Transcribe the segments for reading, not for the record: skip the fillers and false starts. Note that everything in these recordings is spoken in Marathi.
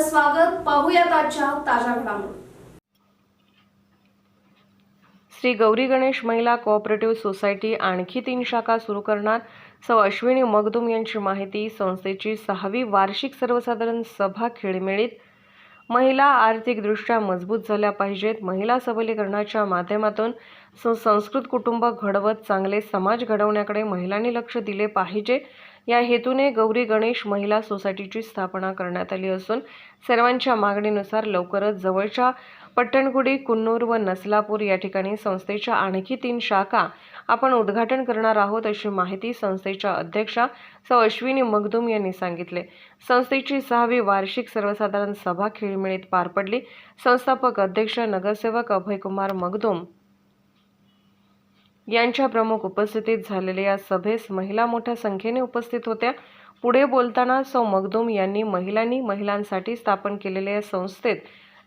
आपलं स्वागत. पाहूयात आजच्या ताज्या घडामोडी. श्री गौरी गणेश महिला कोऑपरेटिव्ह सोसायटी आणखी 3 शाखा सुरू करणार. सौ अश्विनी मगदुम यांची माहिती. संस्थेची 6वी वार्षिक सर्वसाधारण सभा खेळीमेळीत. महिला आर्थिकदृष्ट्या मजबूत झाल्या पाहिजेत. महिला सबलीकरणाच्या माध्यमातून सुसंस्कृत कुटुंब घडवत चांगले समाज घडवण्याकडे महिलांनी लक्ष दिले पाहिजे. या हेतूने गौरी गणेश महिला सोसायटीची स्थापना करण्यात आली असून सर्वांच्या मागणीनुसार लवकरच जवळच्या पट्टणकुडी, कुन्नूर व नसलापूर या ठिकाणी संस्थेच्या आणखी 3 शाखा आपण उद्घाटन करणार आहोत, अशी माहिती संस्थेच्या अध्यक्षा सौ अश्विनी मगदुम यांनी सांगितले. संस्थेची 6वी वार्षिक सर्वसाधारण सभा खेळीमेळीत पार पडली. संस्थापक अध्यक्ष नगरसेवक अभयकुमार मगदुम यांच्या प्रमुख उपस्थितीत झालेल्या या सभेस महिला मोठ्या संख्येने उपस्थित होत्या. पुढे बोलताना सौ मगदुम यांनी महिलांसाठी स्थापन केलेल्या या संस्थेत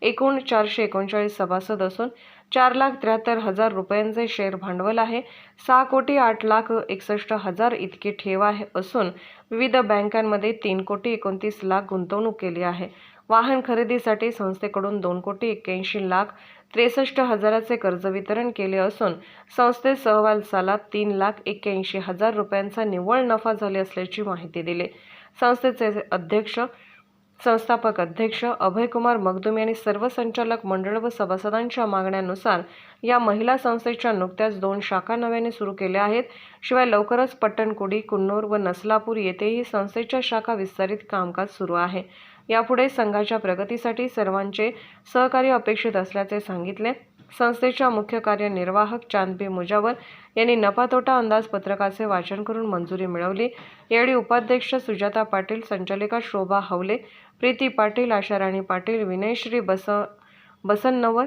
एकूण 439 सभासद असून 4,73,000 रुपयांचे शेअर भांडवल आहे. 6,08,61,000 इतके ठेव आहे असून विविध बँकांमध्ये 3,29,00,000 गुंतवणूक केली आहे. वाहन खरेदीसाठी संस्थेकडून 2,81,63,000चे कर्ज वितरण केले असून संस्थेत सहवाल सालात 3,81,000 रुपयांचा निव्वळ नफा झाले असल्याची माहिती दिली. संस्थेचे संस्थापक अध्यक्ष अभयकुमार मगदुम यांनी सर्व संचालक मंडळ व सभासदांच्या मागण्यानुसार या महिला संस्थेच्या नुकत्याच 2 शाखा नव्याने सुरू केल्या आहेत. शिवाय लवकरच पट्टणकुडी, कुन्नूर व नसलापूर येथेही संस्थेच्या शाखा विस्तारित कामकाज सुरू आहे. यापुढे संघाच्या प्रगतीसाठी सर्वांचे सहकार्य अपेक्षित असल्याचे सांगितले. संस्थेच्या मुख्य कार्यनिर्वाहक चांदबी मुजावर यांनी नफा-तोटा अंदाजपत्रकाचे वाचन करून मंजुरी मिळवली. यावेळी उपाध्यक्ष सुजाता पाटील, संचालिका शोभा हवले, प्रीती पाटील, आशाराणी पाटील, विनयश्री बसन्नवर,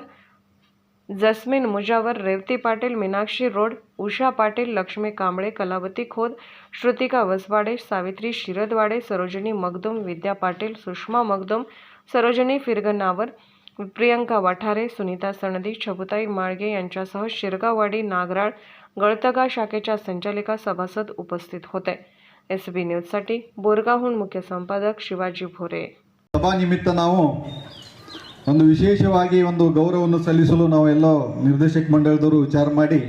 जस्मिन मुजावर, रेवती पाटील, मीनाक्षी रोड, उषा पाटील, लक्ष्मी कांबळे, कलावती खोत, श्रुतिका वसवाडे, सावित्री शिरदवाडे, सरोजिनी मगदुम, विद्या पाटील, सुषमा मगदुम, सरोजिनी फिरगनावर, प्रियंका वाठारे, सुनीता सनदी, छबुताई माळगे यांच्यासह शिरगाववाडी, नागराळ, गळतगा शाखेच्या संचालिका, सभासद उपस्थित होते. SB न्यूजसाठी बोरगावहून मुख्य संपादक शिवाजी भोरे. ಸಭಾ ನಿಮಿತ್ತ ನಾವು ಒಂದು ವಿಶೇಷವಾಗಿ ಒಂದು ಗೌರವವನ್ನು ಸಲ್ಲಿಸಲು ನಾವು ಎಲ್ಲ ನಿರ್ದೇಶಕ ಮಂಡಳದವರು ವಿಚಾರ ಮಾಡಿ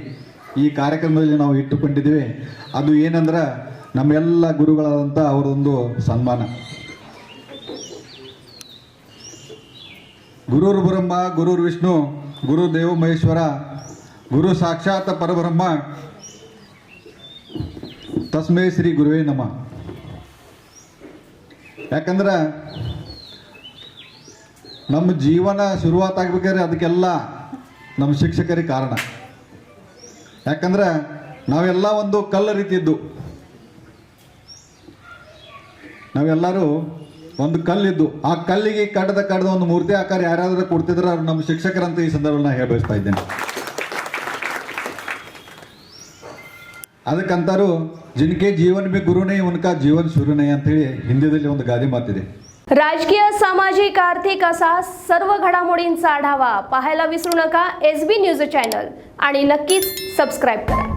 ಈ ಕಾರ್ಯಕ್ರಮದಲ್ಲಿ ನಾವು ಇಟ್ಟುಕೊಂಡಿದ್ದೇವೆ. ಅದು ಏನಂದ್ರೆ ನಮ್ಮೆಲ್ಲ ಗುರುಗಳಾದಂಥ ಅವರೊಂದು ಸನ್ಮಾನ. ಗುರುರ್ ಬ್ರಹ್ಮ ಗುರುರ್ ವಿಷ್ಣು ಗುರು ದೇವ ಮಹೇಶ್ವರ ಗುರು ಸಾಕ್ಷಾತ್ ಪರಬ್ರಹ್ಮ ತಸ್ಮೈ ಶ್ರೀ ಗುರುವೇ ನಮಃ. ಯಾಕಂದ್ರೆ ನಮ್ಮ ಜೀವನ ಶುರುವಾತಾಗಬೇಕಾದ್ರೆ ಅದಕ್ಕೆಲ್ಲ ನಮ್ಮ ಶಿಕ್ಷಕರಿಗೆ ಕಾರಣ. ಯಾಕಂದ್ರೆ ನಾವೆಲ್ಲ ಒಂದು ಕಲ್ಲು ರೀತಿದ್ದು, ನಾವೆಲ್ಲರೂ ಒಂದು ಕಲ್ಲಿದ್ದು, ಆ ಕಲ್ಲಿಗೆ ಕಡ್ದ ಒಂದು ಮೂರ್ತಿ ಆಕಾರ ಯಾರಾದರೂ ಕೊಡ್ತಿದ್ರೆ ಅವ್ರು ನಮ್ಮ ಶಿಕ್ಷಕರಂತ ಈ ಸಂದರ್ಭದಲ್ಲಿ ನಾನು ಹೇಳಬಯಸ್ತಾ ಇದ್ದೇನೆ. ಅದಕ್ಕಂತಾರು जिनके जीवन में गुरु नहीं उनका जीवन शुरू नहीं ಅಂತ ಹೇಳಿ ಹಿಂದಿಯಲ್ಲಿ ಒಂದು ಗಾದೆ ಮಾತಿದೆ. राजकीय, सामाजिक, आर्थिक असा सर्व घडामोडींचा आढावा पाहायला विसरू नका SB न्यूज चॅनल आणि नक्कीच सबस्क्राईब करा.